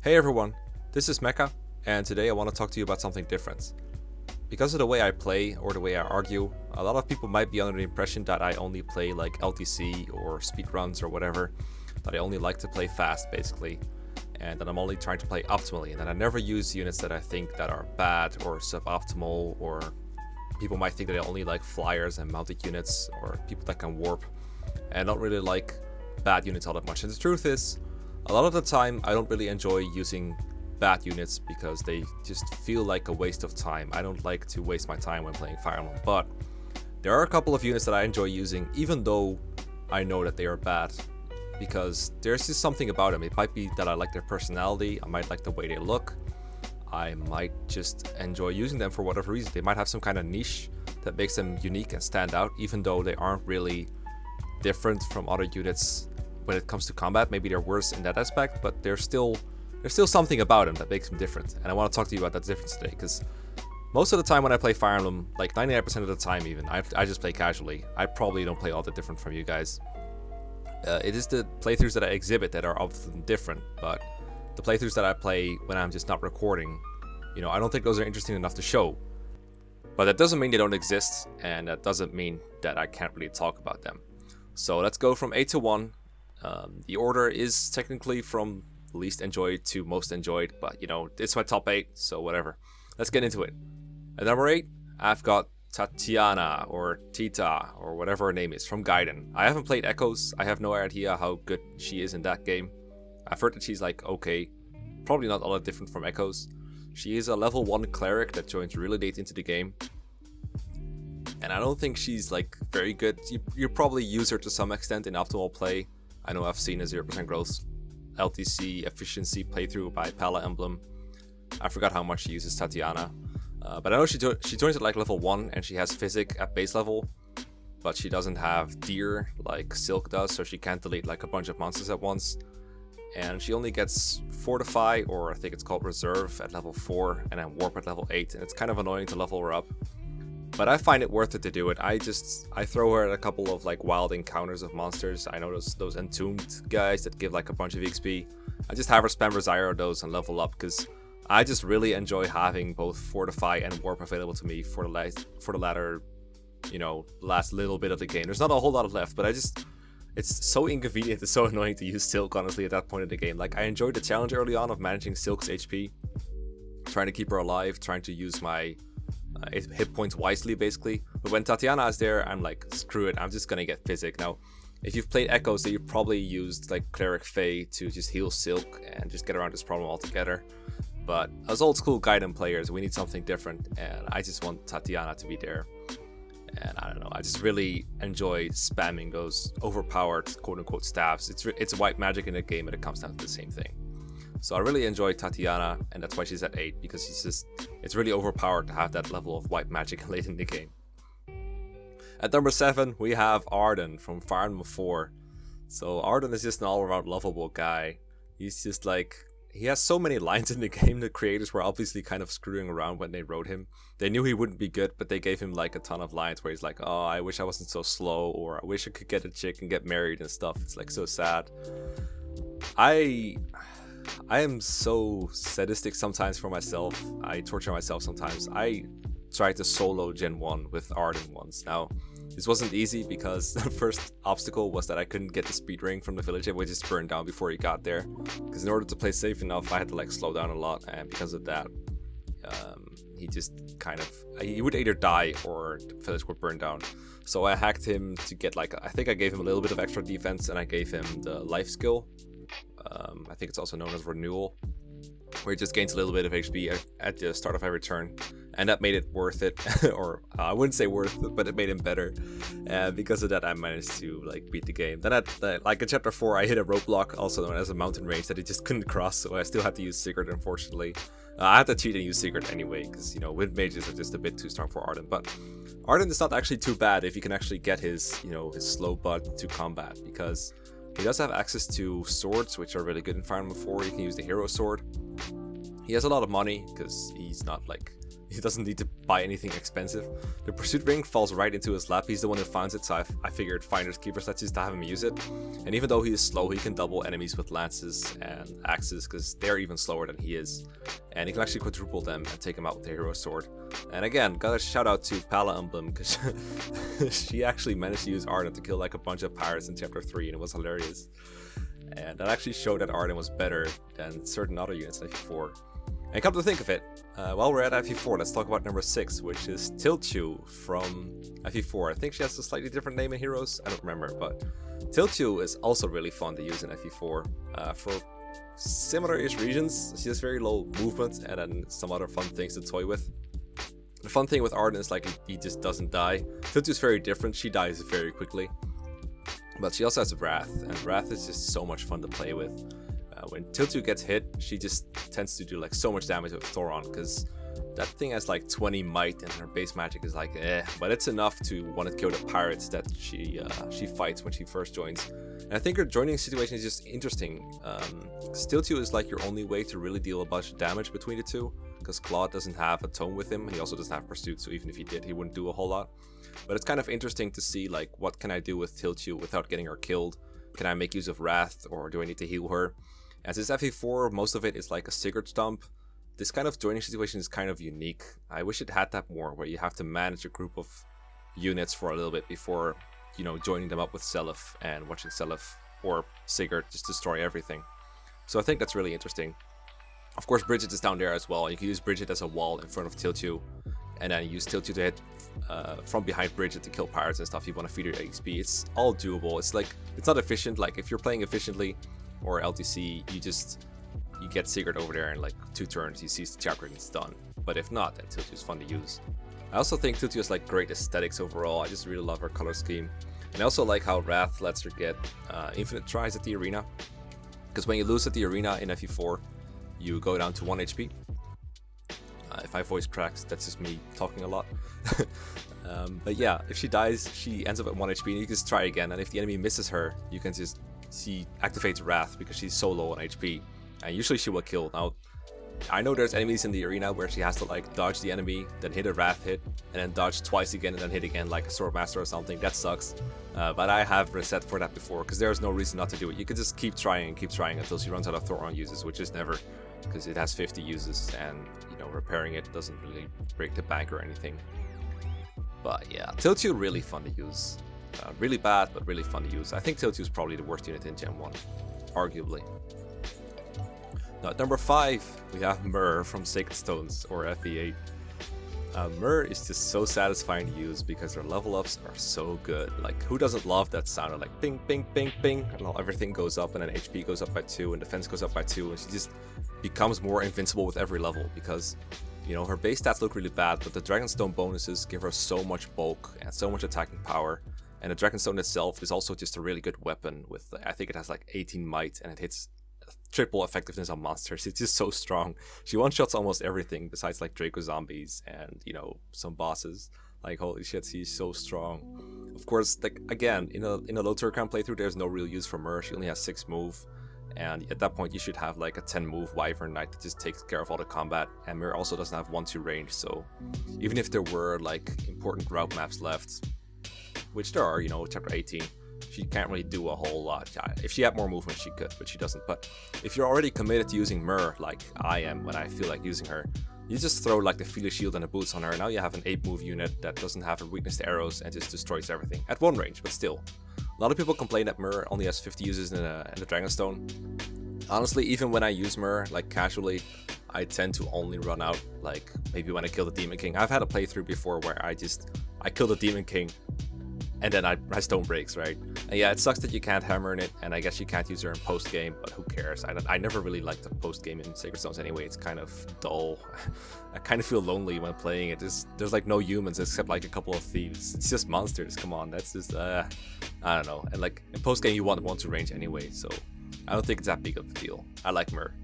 Hey everyone, this is Mekkah, and today I want to talk to you about something different. Because of the way I play or the way I argue, a lot of people might be under the impression that I only play like LTC or speedruns or whatever, that I only like to play fast basically, and that I'm only trying to play optimally, and that I never use units that I think that are bad or suboptimal, or people might think that I only like flyers and mounted units or people that can warp, and I don't really like bad units all that much. And the truth is, a lot of the time I don't really enjoy using bad units because they just feel like a waste of time. I don't like to waste my time when playing Fire Emblem, but there are a couple of units that I enjoy using even though I know that they are bad, because there's just something about them. It might be that I like their personality, I might like the way they look, I might just enjoy using them for whatever reason. They might have some kind of niche that makes them unique and stand out, even though they aren't really different from other units when it comes to combat. Maybe they're worse in that aspect, but there's still something about them that makes them different. And I want to talk to you about that difference today, because most of the time when I play Fire Emblem, like 99% of the time even, I just play casually. I probably don't play all that different from you guys. It is the playthroughs that I exhibit that are often different, but the playthroughs that I play when I'm just not recording, I don't think those are interesting enough to show. But that doesn't mean they don't exist, and that doesn't mean that I can't really talk about them. So let's go from 8 to 1. The order is technically from least enjoyed to most enjoyed, but it's my top 8, so whatever. Let's get into it. At number 8, I've got Tatiana, or Tita, or whatever her name is, from Gaiden. I haven't played Echoes. I have no idea how good she is in that game. I've heard that she's like okay, probably not all that different from Echoes. She is a level 1 cleric that joins really late into the game, and I don't think she's like very good. You probably use her to some extent in optimal play. I know I've seen a 0% growth LTC efficiency playthrough by Pala Emblem. I forgot how much she uses Tatiana. But I know she joins at like level 1 and she has Physic at base level. But she doesn't have Deer like Silk does, so she can't delete like a bunch of monsters at once. And she only gets Fortify, or I think it's called Reserve, at level 4, and then Warp at level 8. And it's kind of annoying to level her up. But I find it worth it to do it. I throw her at a couple of like wild encounters of monsters. I know those entombed guys that give like a bunch of XP. I just have her spam Resire those and level up, because I just really enjoy having both Fortify and Warp available to me for the latter, last little bit of the game. There's not a whole lot left, but it's so inconvenient, it's so annoying to use Silk honestly at that point in the game. Like, I enjoyed the challenge early on of managing Silk's HP, trying to keep her alive, trying to use my hit points wisely basically. But when Tatiana is there, I'm like, screw it, I'm just gonna get Physic. Now, if you've played Echoes, so you've probably used like Cleric Fae to just heal Silk and just get around this problem altogether. But as old school Gaiden players, we need something different, and I just want Tatiana to be there. And I don't know, I just really enjoy spamming those overpowered quote-unquote stabs. It's white magic in the game, and it comes down to the same thing. So I really enjoy Tatiana, and that's why she's at 8, because it's really overpowered to have that level of white magic late in the game. At number 7, we have Arden from Fire Emblem 4. So Arden is just an all-around lovable guy. He's just like, he has so many lines in the game. The creators were obviously kind of screwing around when they wrote him. They knew he wouldn't be good, but they gave him like a ton of lines where he's like, oh, I wish I wasn't so slow, or I wish I could get a chick and get married and stuff. It's like so sad. I am so sadistic sometimes for myself. I torture myself sometimes. I tried to solo Gen 1 with Arden once. Now, this wasn't easy because the first obstacle was that I couldn't get the speed ring from the village. It would just burn down before he got there. Because in order to play safe enough, I had to like slow down a lot, and because of that, he just kind of, he would either die or the village would burn down. So I hacked him to get like, I think I gave him a little bit of extra defense, and I gave him the life skill. I think it's also known as Renewal, where he just gains a little bit of HP at the start of every turn, and that made it worth it. Or I wouldn't say worth it, but it made him better, and because of that I managed to like beat the game. Then like in chapter 4 I hit a roadblock, also known as a mountain range, that he just couldn't cross, so I still had to use Secret, unfortunately. I had to cheat and use Secret anyway, because wind mages are just a bit too strong for Arden. But Arden is not actually too bad if you can actually get his his slow butt to combat, because he does have access to swords, which are really good in Fire Emblem 4. You can use the hero sword. He has a lot of money because he's not like he doesn't need to buy anything expensive. The pursuit ring falls right into his lap. He's the one who finds it, so I figured finders keepers, let's just have him use it. And even though he is slow, he can double enemies with lances and axes because they're even slower than he is. And he can actually quadruple them and take them out with the hero sword. And again, gotta shout out to Pala Emblem because she actually managed to use Arden to kill like a bunch of pirates in chapter 3, and it was hilarious. And that actually showed that Arden was better than certain other units in FE4. And come to think of it, while we're at FE4, let's talk about number 6, which is Tiltu from FE4. I think she has a slightly different name in Heroes, I don't remember, but Tiltu is also really fun to use in FE4 for similar-ish reasons. She has very low movement and then some other fun things to toy with. The fun thing with Arden is like he just doesn't die. Tiltu is very different, she dies very quickly. But she also has Wrath, and Wrath is just so much fun to play with. When Tiltu gets hit, she just tends to do like so much damage with Thoron, because that thing has like 20 might and her base magic is like but it's enough to want to kill the pirates that she fights when she first joins. And I think her joining situation is just interesting. Tiltu is like your only way to really deal a bunch of damage between the two, because Claude doesn't have a tome with him, he also doesn't have pursuit, so even if he did, he wouldn't do a whole lot. But it's kind of interesting to see like what can I do with Tiltu without getting her killed. Can I make use of Wrath, or do I need to heal her? As this FE4, most of it is like a Sigurd stomp. This kind of joining situation is kind of unique. I wish it had that more, where you have to manage a group of units for a little bit before, you know, joining them up with Seliph and watching Seliph or Sigurd just destroy everything. So I think that's really interesting. Of course, Bridget is down there as well. You can use Bridget as a wall in front of Tiltu, and then use Tiltu to hit from behind Bridget to kill pirates and stuff. You want to feed her XP. It's all doable. It's like, it's not efficient. Like if you're playing efficiently or LTC, you get Sigurd over there in like 2 turns, you seize the chapter and it's done. But if not, then Tiltu is fun to use. I also think Tiltu has like great aesthetics overall. I just really love her color scheme. And I also like how Wrath lets her get infinite tries at the arena. Because when you lose at the arena in FE4, you go down to 1 HP. If my voice cracks, that's just me talking a lot. But yeah, if she dies, she ends up at 1 HP and you can just try again. And if the enemy misses her, you can just, she activates Wrath because she's so low on HP. And usually she will kill. Now, I know there's enemies in the arena where she has to like dodge the enemy, then hit a Wrath hit, and then dodge twice again and then hit again like a Swordmaster or something. That sucks. But I have reset for that before because there's no reason not to do it. You can just keep trying until she runs out of Thoron uses, which is never, because it has 50 uses and, you know, repairing it doesn't really break the bank or anything. But yeah, Tiltu really fun to use. Really bad, but really fun to use. I think Tiltu is probably the worst unit in Gen 1, arguably. Now at number 5, we have Myrrh from Sacred Stones, or FE8. Myrrh is just so satisfying to use because her level ups are so good. Like, who doesn't love that sound of like ping, ping, ping, ping, and everything goes up, and then HP goes up by 2, and defense goes up by 2, and she just becomes more invincible with every level because, you know, her base stats look really bad, but the Dragonstone bonuses give her so much bulk and so much attacking power. And the Dragonstone itself is also just a really good weapon with, I think it has like 18 might, and it hits triple effectiveness on monsters. It's just so strong. She one-shots almost everything besides like Draco zombies and, you know, some bosses. Like, holy shit, she's so strong. Of course, like, again, in a low tier count playthrough, there's no real use for Myrrh. She only has 6 move. And at that point, you should have like a 10 move Wyvern Knight that just takes care of all the combat. And Myrrh also doesn't have 1-2 range, so even if there were like important route maps left, which there are, you know, chapter 18, she can't really do a whole lot. If she had more movement, she could, but she doesn't. But if you're already committed to using Myrrh, like I am when I feel like using her, you just throw like the Feeler Shield and the boots on her. Now you have an 8 move unit that doesn't have a weakness to arrows and just destroys everything. At 1 range, but still. A lot of people complain that Myrrh only has 50 uses in the Dragonstone. Honestly, even when I use Myrrh, like casually, I tend to only run out, like, maybe when I kill the Demon King. I've had a playthrough before where I kill the Demon King, and then my stone breaks, right? And yeah, it sucks that you can't hammer in it, and I guess you can't use her in post-game, but who cares? I never really liked the post-game in Sacred Stones anyway. It's kind of dull. I kind of feel lonely when playing it. There's like no humans except like a couple of thieves. It's just monsters, come on. That's just, I don't know. And like, in post-game you want 1-2 range anyway, so I don't think it's that big of a deal. I like Myrrh.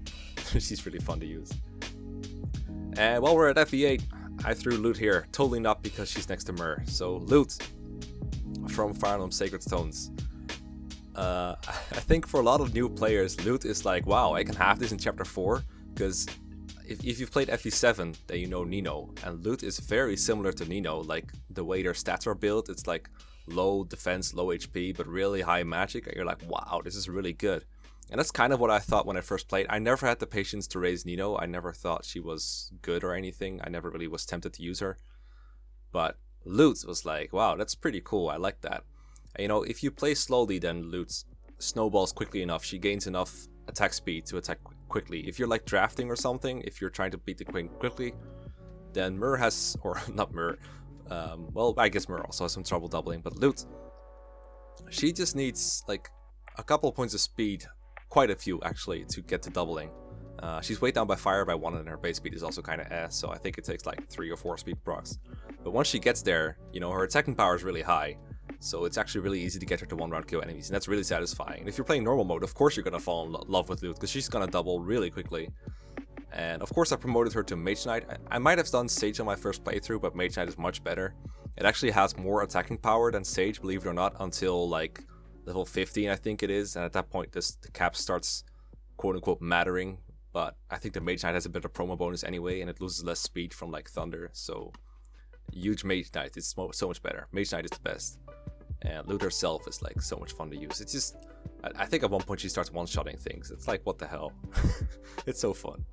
She's really fun to use. And while we're at FE8, I threw Loot here. Totally not because she's next to Myrrh. So, Loot from Fire Emblem Sacred Stones. I think for a lot of new players, Loot is like, wow, I can have this in chapter 4, because if you've played FE7, then you know Nino, and Lute is very similar to Nino. Like the way their stats are built, it's like low defense, low HP, but really high magic, and you're like, wow, this is really good. And that's kind of what I thought when I first played. I never had the patience to raise Nino. I never thought she was good or anything. I never really was tempted to use her. But Lute was like, wow, that's pretty cool. I like that. And, you know, if you play slowly, then Lute snowballs quickly enough. She gains enough attack speed to attack quickly. If you're like drafting or something, if you're trying to beat the queen quickly, then Myr has, or not Myr, well, I guess Myr also has some trouble doubling, but Lute, she just needs like a couple of points of speed, quite a few actually, to get to doubling. She's weighed down by fire by 1, and her base speed is also kind of ass, so I think it takes like 3 or 4 speed procs. But once she gets there, you know, her attacking power is really high, so it's actually really easy to get her to 1-round kill enemies, and that's really satisfying. And if you're playing normal mode, of course you're gonna fall in love with Lute, because she's gonna double really quickly. And of course I promoted her to Mage Knight. I might have done Sage on my first playthrough, but Mage Knight is much better. It actually has more attacking power than Sage, believe it or not, until like level 15, I think it is, and at that point the cap starts quote-unquote mattering. But I think the Mage Knight has a bit of promo bonus anyway, and it loses less speed from like Thunder, so huge Mage Knight is so much better. Mage Knight is the best, and Lute herself is like so much fun to use. It's just, I think at one point she starts one-shotting things. It's like, what the hell? It's so fun.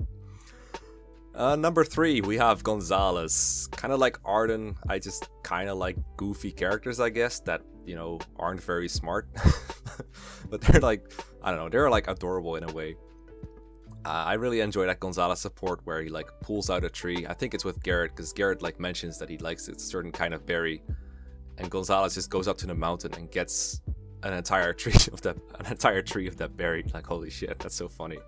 Number 3, we have Gonzalez. Kind of like Arden, I just kind of like goofy characters, I guess, that, you know, aren't very smart. But they're like, I don't know, they're like adorable in a way. I really enjoy that Gonzalez support where he like pulls out a tree. I think it's with Garrett, because Garrett like mentions that he likes a certain kind of berry, and Gonzalez just goes up to the mountain and gets an entire tree of that berry. Like, holy shit, that's so funny.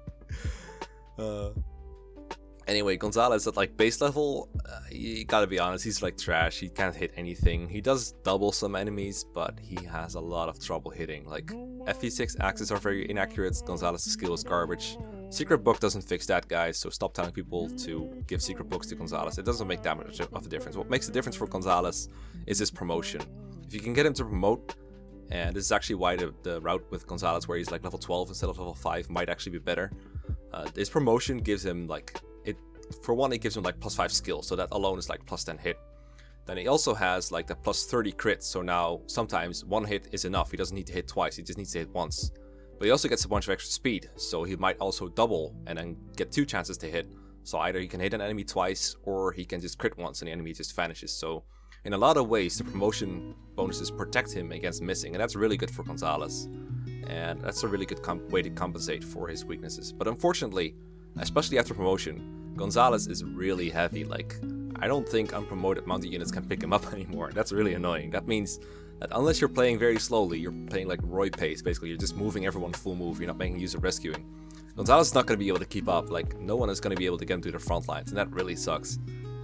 Anyway, Gonzalez at like base level, you gotta be honest, he's like trash. He can't hit anything. He does double some enemies, but he has a lot of trouble hitting. Like, FE6 axes are very inaccurate. Gonzalez's skill is garbage. Secret Book doesn't fix that, guys, so stop telling people to give Secret Books to Gonzalez. It doesn't make that much of a difference. What makes the difference for Gonzalez is his promotion. If you can get him to promote, and this is actually why the route with Gonzalez where he's like level 12 instead of level 5 might actually be better. His promotion gives him like, for one, it gives him like +5 skill, so that alone is like +10 hit. Then he also has like the +30 crit, so now sometimes one hit is enough. He doesn't need to hit twice, he just needs to hit once. But he also gets a bunch of extra speed, so he might also double and then get 2 chances to hit. So either he can hit an enemy twice, or he can just crit once and the enemy just vanishes. So in a lot of ways, the promotion bonuses protect him against missing, and that's really good for Gonzalez. And that's a really good way to compensate for his weaknesses. But unfortunately, especially after promotion, Gonzalez is really heavy. Like, I don't think unpromoted mounted units can pick him up anymore. That's really annoying. That means that unless you're playing very slowly, you're playing like Roy pace, basically. You're just moving everyone full move. You're not making use of rescuing. Gonzalez is not going to be able to keep up. Like, no one is going to be able to get him to the front lines, and that really sucks.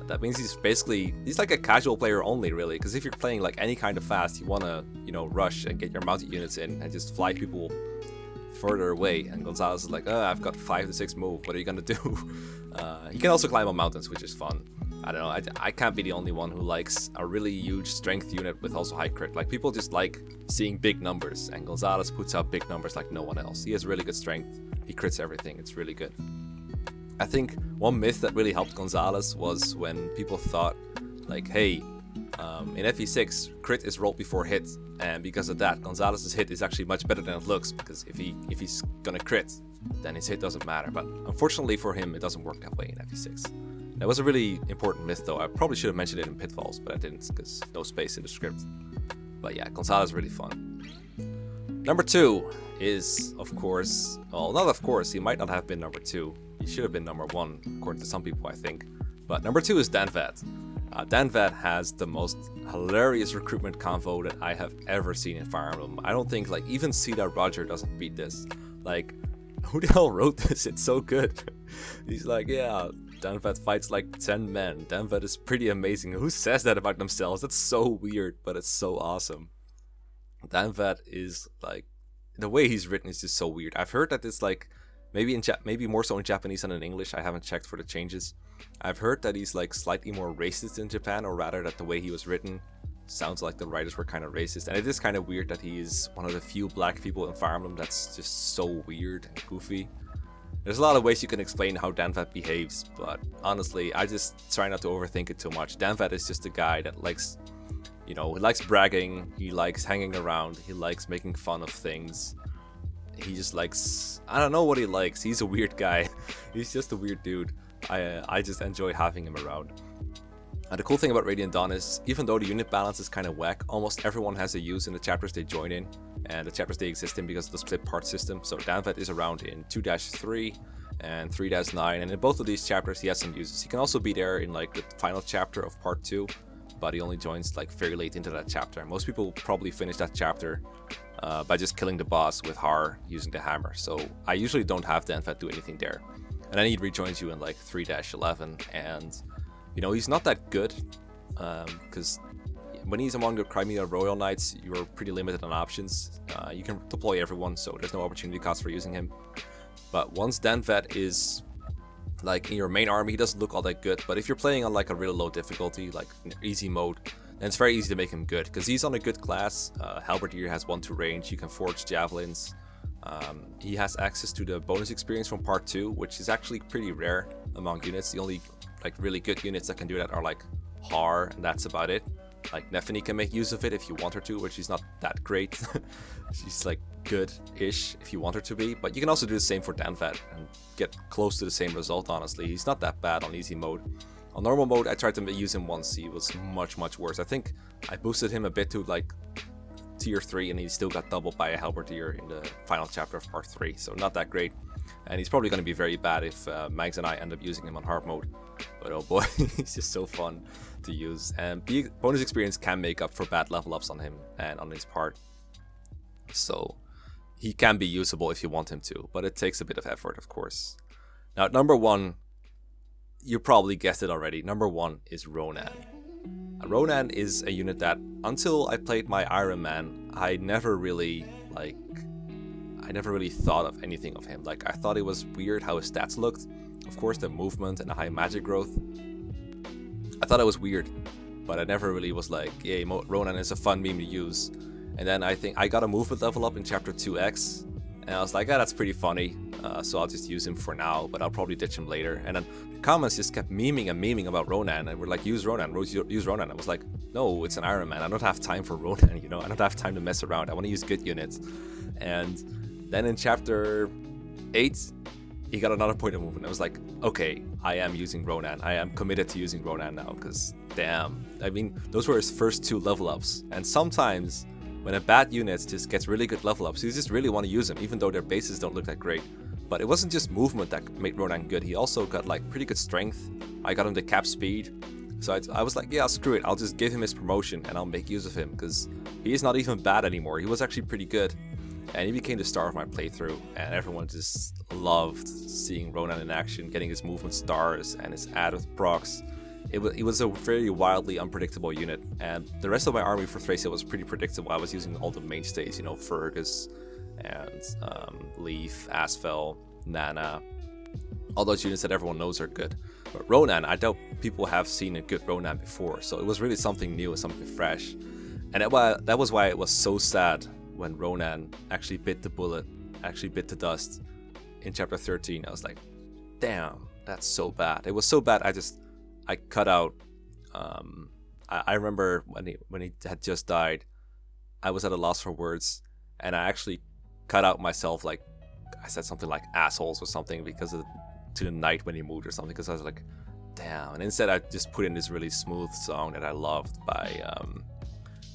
That means he's like a casual player only, really, because if you're playing like any kind of fast, you want to, you know, rush and get your mounted units in and just fly people further away. And Gonzalez is like, I've got 5 to 6 move, what are you gonna do? He can also climb on mountains, which is fun. I don't know, I can't be the only one who likes a really huge strength unit with also high crit. Like, people just like seeing big numbers, and Gonzalez puts out big numbers like no one else. He has really good strength, he crits everything, it's really good. I think one myth that really helped Gonzalez was when people thought like, hey, in FE6, crit is rolled before hit, and because of that, Gonzalez's hit is actually much better than it looks, because if he's gonna crit, then his hit doesn't matter. But unfortunately for him, it doesn't work that way in FE6. That was a really important myth, though. I probably should have mentioned it in Pitfalls, but I didn't, because no space in the script. But yeah, Gonzalez is really fun. Number 2 is, of course, well, not of course, he might not have been number 2. He should have been number 1, according to some people, I think. But number 2 is Danfat. Danfat has the most hilarious recruitment convo that I have ever seen in Fire Emblem. I don't think, like, even Sita Roger doesn't beat this. Like, who the hell wrote this? It's so good. He's like, yeah, Danfat fights like 10 men. Danfat is pretty amazing. Who says that about themselves? That's so weird, but it's so awesome. Danfat is, like, the way he's written is just so weird. I've heard that it's like, maybe more so in Japanese than in English. I haven't checked for the changes. I've heard that he's like slightly more racist in Japan, or rather that the way he was written sounds like the writers were kind of racist. And it is kind of weird that he is one of the few black people in Fire Emblem that's just so weird and goofy. There's a lot of ways you can explain how Danfat behaves, but honestly, I just try not to overthink it too much. Danfat is just a guy that likes, he likes bragging, he likes hanging around, he likes making fun of things. He just likes, I don't know what he likes. He's a weird guy. He's just a weird dude. I just enjoy having him around. And the cool thing about Radiant Dawn is, even though the unit balance is kind of whack, almost everyone has a use in the chapters they join in, and the chapters they exist in because of the split part system. So Danfat is around in 2-3 and 3-9, and in both of these chapters he has some uses. He can also be there in like the final chapter of part 2, but he only joins like very late into that chapter. Most people probably finish that chapter by just killing the boss with Har using the hammer. So I usually don't have Danfat do anything there. And then he rejoins you in like 3-11, and he's not that good, because when he's among the Crimea Royal Knights, you're pretty limited on options. You can deploy everyone, so there's no opportunity cost for using him. But once Danfat is like in your main army, he doesn't look all that good. But if you're playing on like a really low difficulty, like easy mode, then it's very easy to make him good, because he's on a good class. Halberdier has 1-2 range, you can forge javelins. He has access to the bonus experience from part 2, which is actually pretty rare among units. The only like really good units that can do that are like Har, and that's about it. Like Nephany can make use of it if you want her to, which she's not that great. She's like good-ish if you want her to be, but you can also do the same for Danfat and get close to the same result, honestly. He's not that bad on easy mode. On normal mode, I tried to use him once. He was much worse. I think I boosted him a bit to like tier 3, and he still got doubled by a Halberdier in the final chapter of part 3, so not that great. And he's probably going to be very bad if Mags and I end up using him on hard mode. But oh boy, he's just so fun to use. And bonus experience can make up for bad level ups on him and on his part. So he can be usable if you want him to, but it takes a bit of effort, of course. Now, number 1, you probably guessed it already. Number 1 is Ronin. Ronin is a unit that, until I played my Iron Man, I never really thought of anything of him. Like, I thought it was weird how his stats looked. Of course, the movement and the high magic growth. I thought it was weird, but I never really was like, yay, Ronin is a fun meme to use. And then I think I got a movement level up in chapter 2X, and I was like, that's pretty funny, so I'll just use him for now, but I'll probably ditch him later. And then the comments just kept memeing about Ronin, and we're like, use Ronin. I was like, no, it's an Iron Man. I don't have time for Ronin, I don't have time to mess around. I want to use good units. And then in chapter 8, he got another point of movement. I was like, okay, I am using Ronin. I am committed to using Ronin now, because damn. I mean, those were his first 2 level ups. And sometimes, when a bad unit just gets really good level ups, you just really want to use him, even though their bases don't look that great. But it wasn't just movement that made Ronin good. He also got like pretty good strength. I got him the cap speed. So I was like, yeah, screw it. I'll just give him his promotion and I'll make use of him, because he is not even bad anymore. He was actually pretty good. And he became the star of my playthrough, and everyone just loved seeing Ronin in action, getting his movement stars and his add with procs. It was a very wildly unpredictable unit, and the rest of my army for Thracia was pretty predictable. I was using all the mainstays, Fergus and Leaf, Asfel, Nana, all those units that everyone knows are good. But Ronin, I doubt people have seen a good Ronin before, so it was really something new and something fresh. And that was why it was so sad when Ronin actually bit the bullet, actually bit the dust in chapter 13. I was like, damn, that's so bad. It was so bad, I cut out. I remember when he had just died, I was at a loss for words, and I actually cut out myself. Like, I said something like assholes or something to the night when he moved or something, because I was like, damn. And instead I just put in this really smooth song that I loved by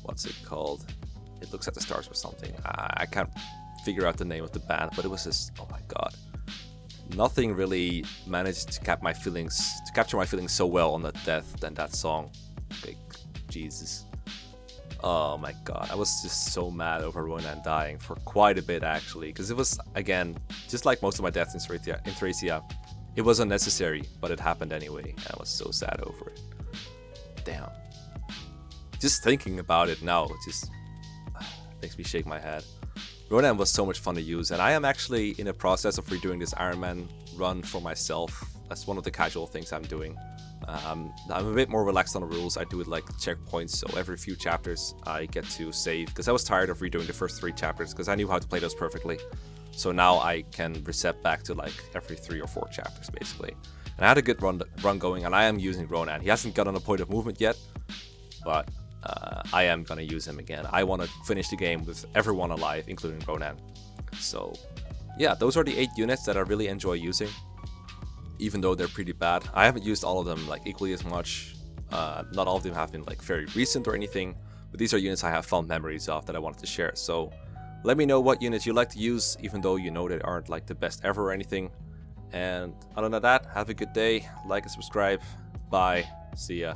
what's it called? It Looks at the Stars or something. I can't figure out the name of the band, but it was just, oh my god. Nothing really managed to capture my feelings so well on that death than that song. Like, Jesus. Oh my god, I was just so mad over Ronin dying for quite a bit, actually, because it was, again, just like most of my deaths in Thracia, it was unnecessary, but it happened anyway, and I was so sad over it. Damn. Just thinking about it now, it just makes me shake my head. Ronin was so much fun to use, and I am actually in a process of redoing this Iron Man run for myself. That's one of the casual things I'm doing. I'm a bit more relaxed on the rules. I do it like checkpoints, so every few chapters I get to save, because I was tired of redoing the first 3 chapters, because I knew how to play those perfectly. So now I can reset back to like every 3 or 4 chapters basically. And I had a good run going, and I am using Ronin. He hasn't gotten a point of movement yet, but I am gonna use him again. I want to finish the game with everyone alive, including Ronin. So yeah, those are the 8 units that I really enjoy using, even though they're pretty bad. I haven't used all of them like equally as much. Not all of them have been like very recent or anything, but these are units I have fond memories of that I wanted to share. So let me know what units you like to use, even though you know they aren't like the best ever or anything. And other than that, have a good day, like and subscribe. Bye, see ya.